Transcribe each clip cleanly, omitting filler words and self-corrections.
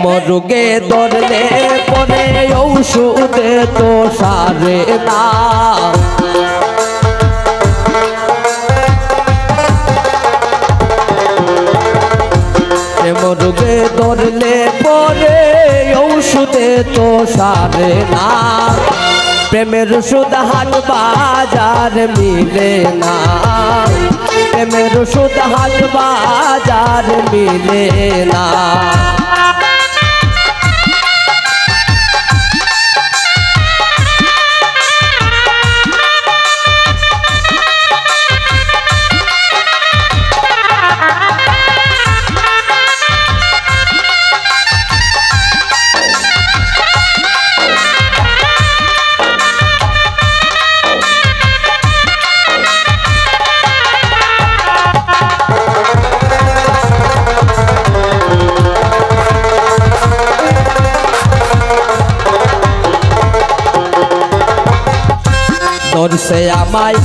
মরুগে ধরলে পরে ঔষধে তো সারে না মরুগে ধরলে পরে ঔষধে তো সারে না প্রেমের ওষুধ হাট বাজার মিলে না প্রেমের ওষুধ হাট বাজার মিলে না ধরছে আমায়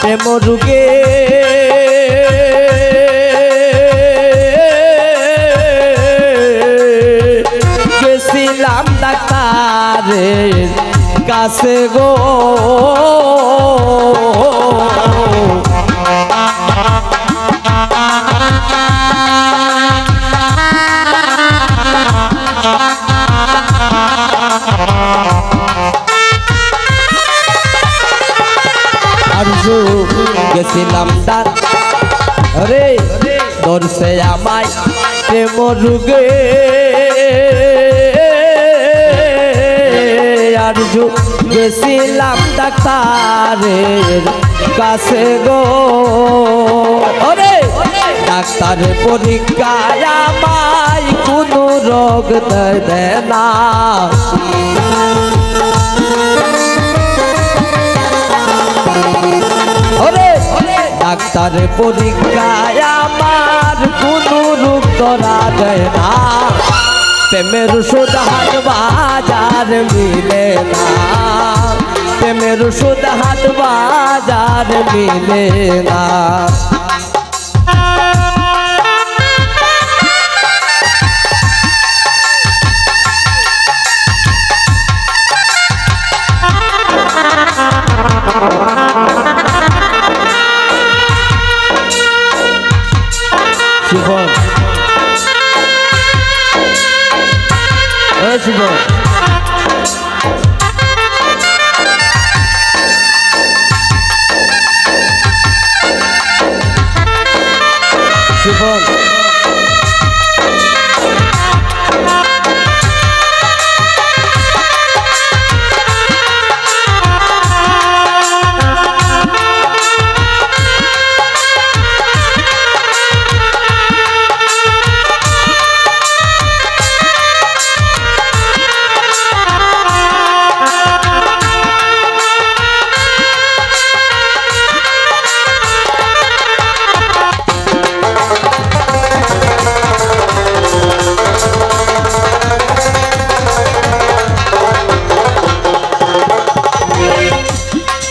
প্রেম রোগে গেছিলাম ডাক্তারের কাছে গো গেছিলাম রে ধরছে আমায় প্রেম রোগে আর গেছিলাম ডাক্তারের কাছে গো ডাক্তার পরীক্ষায় আমায় কোনো রোগ দেয় না ডাক্তার পরীক্ষায় আমার কোনো রোগ ধরা যায় না প্রেমের ওষুধ হাট বাজার মিলে না প্রেমের ওষুধ হাট বাজার মিলে না শিবন শিবন শিবন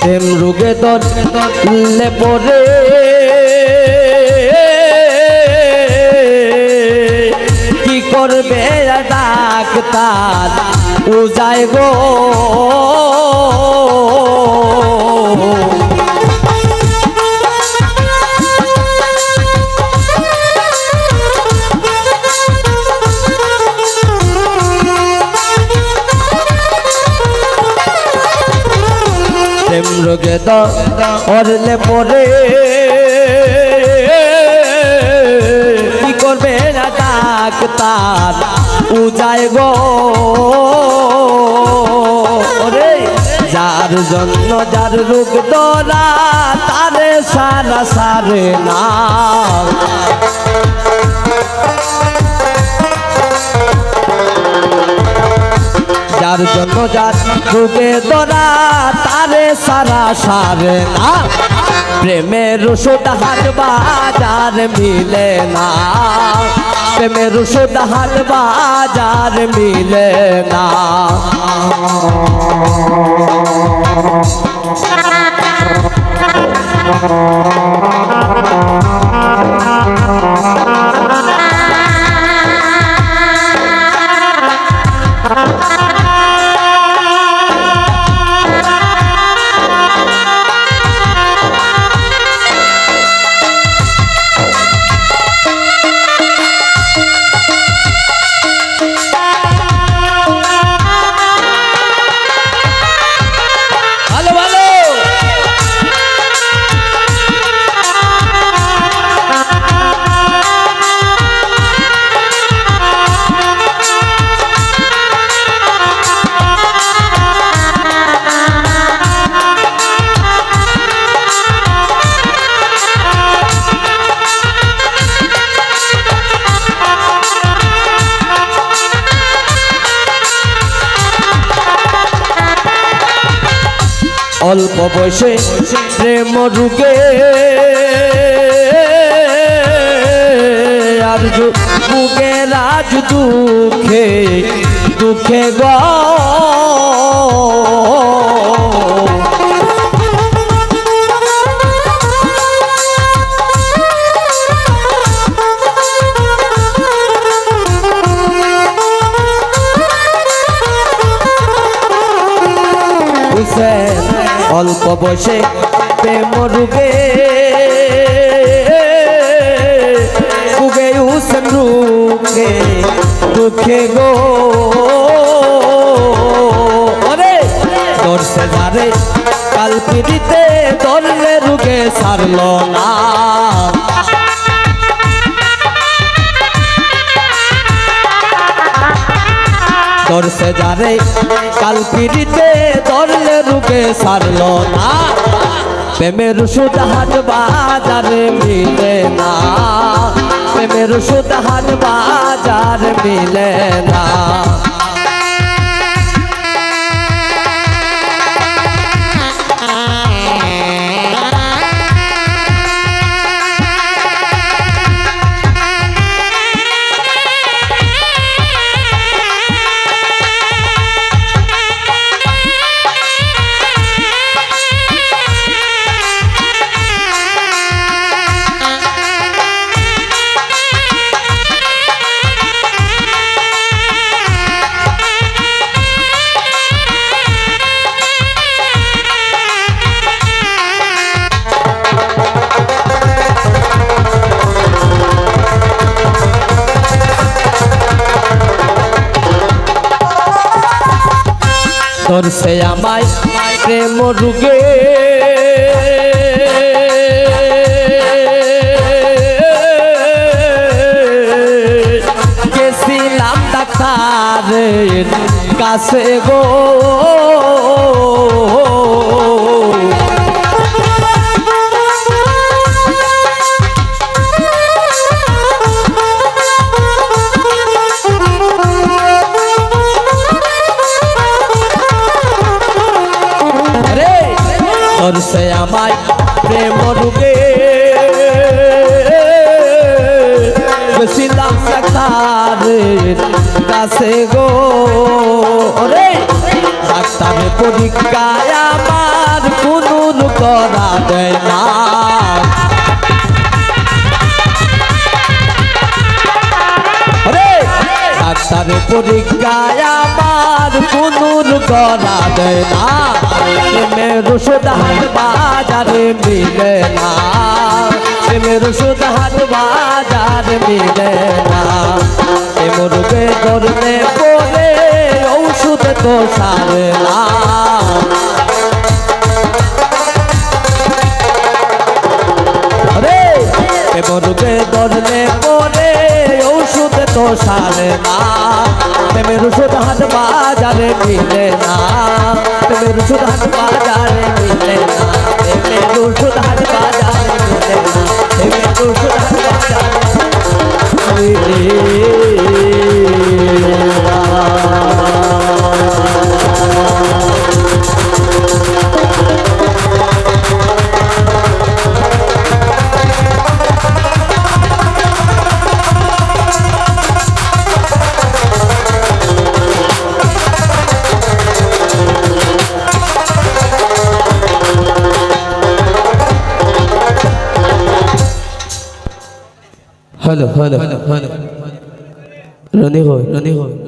প্রেম রোগে ধরলে পরে কি করবে ডাক্তার ও যায় গো প্রেম রোগে ধরলে পরে কি করবে না ডাক্তার ও যায় গো যার জন্য যার রোগ ধরা তারে সারা সারে না যার জন্য যার রোগে ধরা তারে সারা সারে না প্রেমের ওষুধ হাট বাজার মিলে না প্রেমের ওষুধ হাট বাজার মিলে না অল্প বয়সে প্রেম রুগে আর বুকে রাজ দুঃখে দুঃখে গো অল্প বয়সে প্রেম রুগে উগে হুসেন রুগে দুঃখে গো ওরে দর্শে ধারে কাল পিড়িতে দরলে রুগে সারল না দর্শে যারে কাল পিড়িতে দরলে রুগে সারল না প্রেমের ওষুধ হাট বাজারে মিলে না প্রেমের ওষুধ হাট বাজারে মিলে না ধরছে আমায় প্রেম রুগে গেছিলাম ডাক্তারের কাছে গো ধরছে আমায় প্রেম রুগে গেছিলাম ডাক্তারের কাছে গো রে ডাক্তারের পরীক্ষায় আমার কোনো করা দেয় না রে ডাক্তারের পরীক্ষায় আমার কোনো করা দেয় না প্রেমের ওষুধ হাট বাজারে মিলে না প্রেমের ওষুধ হাট বাজারে মিলে না প্রেম রূপে ধরলে পরে ঔষধ তো সারে না রে প্রেম রূপে ধরলে পরে ঔষধ তো সারে না প্রেমের ওষুধ হাট বাজারে মিলে না প্রেমের ওষুধ হাট বাজারে মিলে না প্রেমের ওষুধ হাট বাজারে মিলে না প্রেমের ওষুধ হাট বাজারে মিলে না हेलो हेलो हेलो रनी हो